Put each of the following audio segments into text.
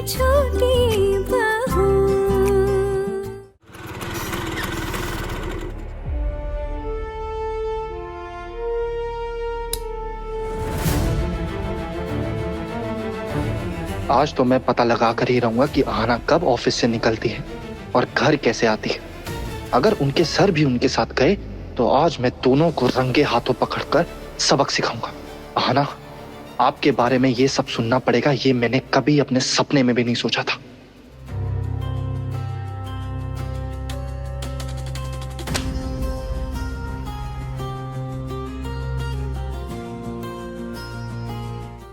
छोटी बहू। आज तो मैं पता लगा कर ही रहूंगा कि आहना कब ऑफिस से निकलती है और घर कैसे आती है। अगर उनके सर भी उनके साथ गए तो आज मैं दोनों को रंगे हाथों पकड़कर सबक सिखाऊंगा। आहना, आपके बारे में ये सब सुनना पड़ेगा, ये मैंने कभी अपने सपने में भी नहीं सोचा था।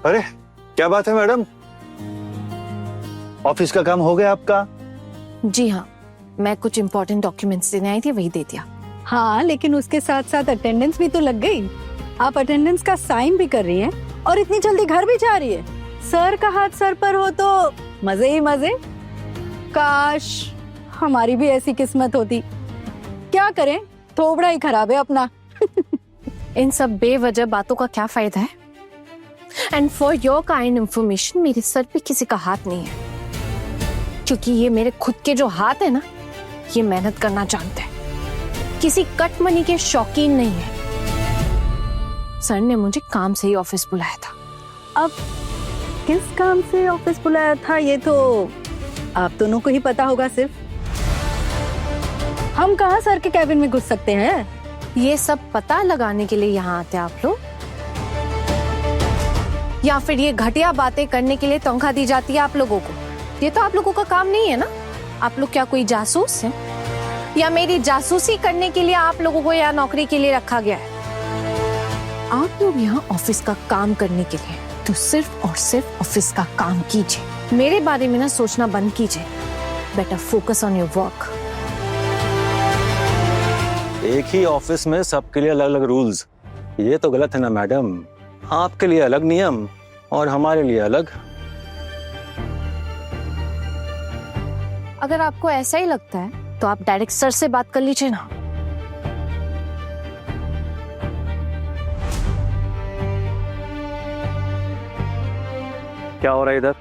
अरे क्या बात है मैडम, ऑफिस का काम हो गया आपका? जी हाँ, मैं कुछ इम्पोर्टेंट डॉक्यूमेंट्स देने आई थी, वही दे दिया। हाँ, लेकिन उसके साथ साथ अटेंडेंस भी तो लग गई। आप अटेंडेंस का साइन भी कर रही हैं और इतनी जल्दी घर भी जा रही है। सर का हाथ सर पर हो तो मजे ही मजे। काश हमारी भी ऐसी किस्मत होती। क्या करें, थोबड़ा ही खराब है अपना। इन सब बेवजह बातों का क्या फायदा है? And for your kind information, मेरे सर पे किसी का हाथ नहीं है, क्योंकि ये मेरे खुद के जो हाथ है ना, ये मेहनत करना जानते हैं, किसी कट मनी के शौकीन नहीं है। सर ने मुझे काम से ही ऑफिस बुलाया था। अब किस काम से ऑफिस बुलाया था ये तो आप दोनों को ही पता होगा। सिर्फ हम कहाँ सर के कैबिन में घुस सकते हैं? ये सब पता लगाने के लिए यहाँ आते आप लोग, या फिर ये घटिया बातें करने के लिए तनख्वाह दी जाती है आप लोगों को? ये तो आप लोगों का काम नहीं है ना। आप लोग क्या कोई जासूस हैं? या मेरी जासूसी करने के लिए आप लोगों को यहाँ नौकरी के लिए रखा गया है? आप लोग यहाँ ऑफिस का काम करने के लिए तो सिर्फ और सिर्फ ऑफिस का काम कीजिए। मेरे बारे में ना सोचना बंद कीजिए। Better focus on your work. एक ही ऑफिस में सबके लिए अलग अलग रूल्स, ये तो गलत है ना मैडम। आपके लिए अलग नियम और हमारे लिए अलग। अगर आपको ऐसा ही लगता है तो आप डायरेक्ट सर से बात कर लीजिए ना। क्या हो रहा है इधर?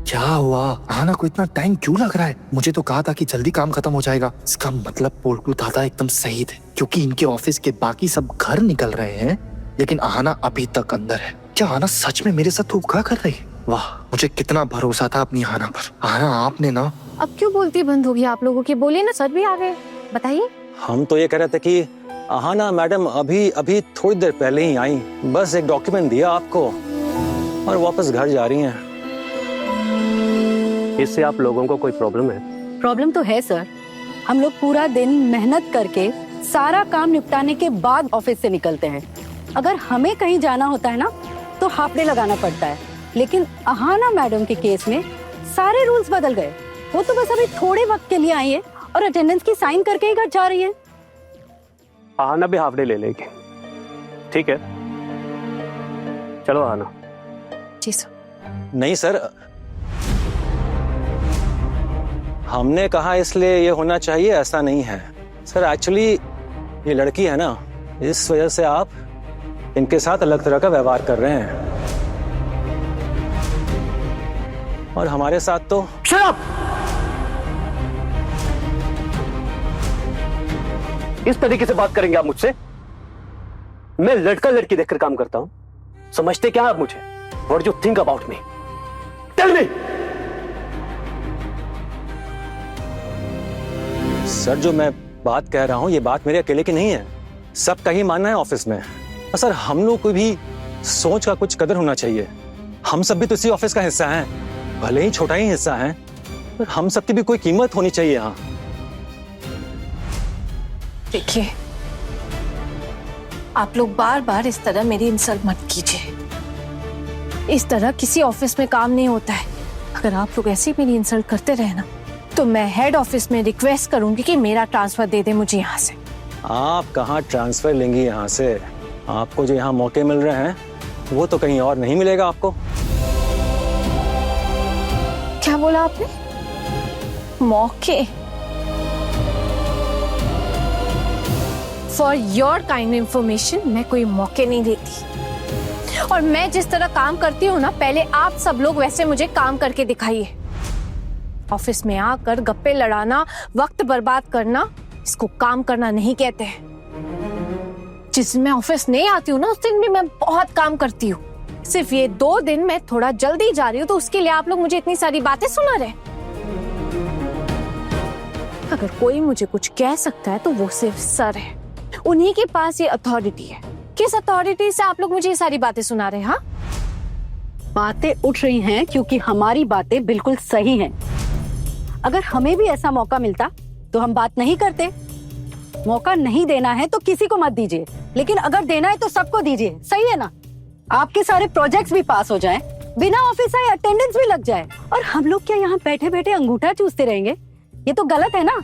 क्या हुआ? आहना को इतना टाइम क्यों लग रहा है? मुझे तो कहा था कि जल्दी काम खत्म हो जाएगा। इसका मतलब पोल्टू दादा एकदम सही थे, क्योंकि इनके ऑफिस के बाकी सब घर निकल रहे हैं, लेकिन आहना अभी तक अंदर है। क्या आहना सच में मेरे साथ धोखा कर रही है? वाह, मुझे कितना भरोसा था अपनी आहना पर। आहना, आपने ना अब क्यों बोलती बंद होगी आप लोगों की? बोलिए ना, सर भी आ गए, बताइए। हम तो ये कह रहे थे कि आहना मैडम अभी अभी थोड़ी देर पहले ही आई, बस एक डॉक्यूमेंट दिया आपको और वापस घर जा रही हैं। इससे आप लोगों को कोई प्रॉब्लम है? प्रॉब्लम तो है सर। हम लोग पूरा दिन मेहनत करके सारा काम निपटाने के बाद ऑफिस से निकलते हैं। अगर हमें कहीं जाना होता है ना तो हाफ डे लगाना पड़ता है, लेकिन आहना मैडम के केस में सारे रूल्स बदल गए। वो तो बस अभी थोड़े वक्त के लिए आई है और अटेंडेंस की साइन करके ही घर जा रही है। आहना भी हाफ डे ले लेगी, ठीक है? चलो आहना। जी सर। नहीं सर, हमने कहा इसलिए ये होना चाहिए, ऐसा नहीं है सर। एक्चुअली ये लड़की है ना, इस वजह से आप इनके साथ अलग तरह का व्यवहार कर रहे हैं, और हमारे साथ तो Shut up! इस तरीके से बात करेंगे आप मुझसे? मैं लड़का लड़की देखकर काम करता हूं, समझते क्या आप मुझे? What do you think about me? Tell me! Sir, जो मैं बात कह रहा हूं ये बात मेरे अकेले की नहीं है, सबका ही मानना है ऑफिस में। और सर, हम लोग को भी सोच का कुछ कदर होना चाहिए। हम सब भी तो इसी ऑफिस का हिस्सा हैं, भले ही छोटा ही हिस्सा है, पर हम सबकी भी कोई कीमत होनी चाहिए यहाँ। देखिए, आप लोग बार बार इस तरह मेरी इंसल्ट मत कीजिए। इस तरह किसी ऑफिस में काम नहीं होता है। अगर आप लोग ऐसे ही मेरी इंसल्ट करते रहे ना, तो मैं हेड ऑफिस में रिक्वेस्ट करूंगी कि मेरा ट्रांसफर दे दे मुझे यहाँ से। आप कहाँ ट्रांसफर लेंगी यहाँ से? आपको जो यहाँ मौके मिल रहे हैं वो तो कहीं और नहीं मिलेगा आपको। क्या बोला आपने? मौके? फॉर योर काइंड इंफॉर्मेशन, मैं कोई मौके नहीं देती। और मैं जिस तरह काम करती हूँ ना, पहले आप सब लोग वैसे मुझे काम करके दिखाइए। ऑफिस में आकर गप्पे लड़ाना, वक्त बर्बाद करना, इसको काम करना नहीं कहते हैं। जिस दिन मैं ऑफिस नहीं आती हूँ ना, उस दिन भी मैं बहुत काम करती हूँ। सिर्फ ये 2 दिन मैं थोड़ा जल्दी जा रही हूँ तो उसके लिए आप लोग मुझे इतनी सारी बातें सुना रहे। अगर कोई मुझे कुछ कह सकता है तो वो सिर्फ सर है, उन्हीं के पास ये अथॉरिटी है। किस अथॉरिटी से आप लोग मुझे ये सारी बातें सुना रहे हैं? हाँ, बातें उठ रही हैं क्योंकि हमारी बातें बिल्कुल सही हैं। अगर हमें भी ऐसा मौका मिलता तो हम बात नहीं करते। मौका नहीं देना है तो किसी को मत दीजिए, लेकिन अगर देना है तो सबको दीजिए। सही है ना? आपके सारे प्रोजेक्ट्स भी पास हो जाएं, बिना ऑफिस आए अटेंडेंस भी लग जाए, और हम लोग क्या यहाँ बैठे बैठे अंगूठा चूसते रहेंगे? ये तो गलत है ना।